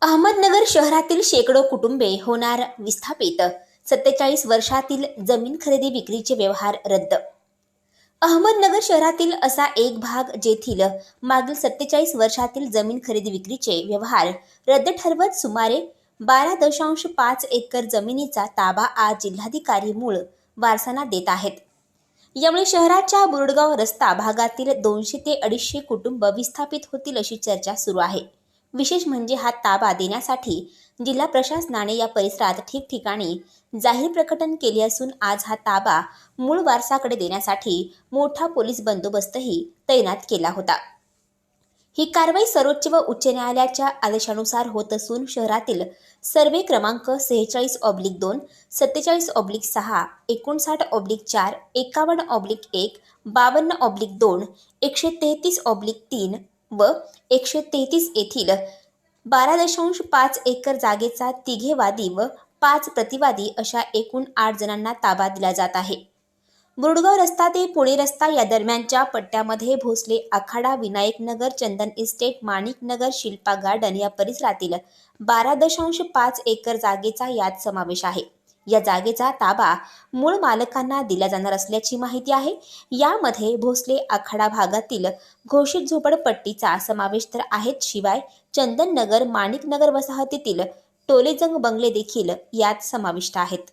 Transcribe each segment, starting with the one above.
अहमदनगर शहरातील शेकडो कुटुंबे होणार विस्थापित. 47 वर्षातील जमीन खरेदी विक्रीचे व्यवहार रद्द. अहमदनगर शहरातील असा एक भाग जेथील मागील 47 वर्षातील जमीन खरेदी विक्रीचे व्यवहार रद्द ठरवत सुमारे 12.5 एकर जमिनीचा ताबा आज जिल्हाधिकारी मूळ वारसांना देत आहेत. यामुळे शहराच्या बुरडगाव रस्ता भागातील 200 ते 250 कुटुंब विस्थापित होतील अशी चर्चा सुरू आहे. विशेष म्हणजे हा ताबा देण्यासाठी जिल्हा प्रशासनाने या परिसरात ठिकठिकाणी जाहीर प्रकटन केले असून आज हा ताबा मूळ वारसाकडे देण्यासाठी मोठा पोलीस बंदोबस्तही तैनात केला होता. ही कारवाई सर्वोच्च व उच्च न्यायालयाच्या आदेशानुसार होत असून शहरातील सर्वे क्रमांक 46/2, 47/6, 59/4, 51/1, 52/2, 133/3 व 133 येथील 12.5 एकर जागेचा तिघे वादी व 5 प्रतिवादी अशा एकूण 8 जणांना ताबा दिला जात आहे. बुरडगाव रस्ता ते पुणे रस्ता या दरम्यानच्या पट्ट्यामध्ये भोसले आखाडा, विनायक नगर, चंदन इस्टेट, माणिक नगर, शिल्पा गार्डन या परिसरातील 12.5 एकर जागेचा यात समावेश आहे. या जागेचा ताबा मूळ मालकांना दिला जाणार असल्याची माहिती आहे. यामध्ये भोसले आखाडा भागातील घोषित झोपडपट्टीचा समावेश तर आहेत. शिवाय चंदन नगर, माणिक नगर वसाहतीतील टोलेजंग बंगले देखील यात समाविष्ट आहेत.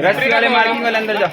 रस्सी वाले मार्किंग वाले अंदर जाओ।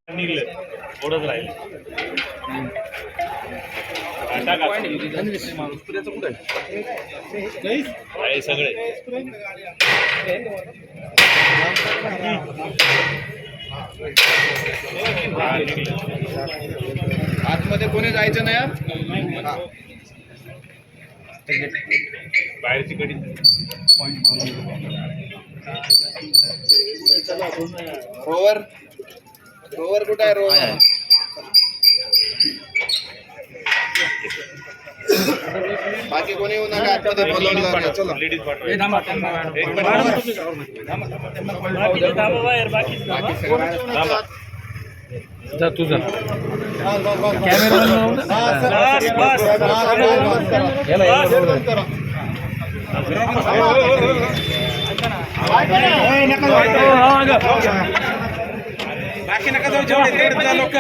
निघले थोडंच राहिले. आहे सगळे आतमध्ये कोणी जायचं नाही. बाहेरची कडी रोवर रोवर कुठे आहे? रोवर बाकी कोणी येऊ नका. आतमध्ये बोलवलं. चला लेडीज पाठवा. जा तू जा बाकी नका जाऊ. जेवढे लोक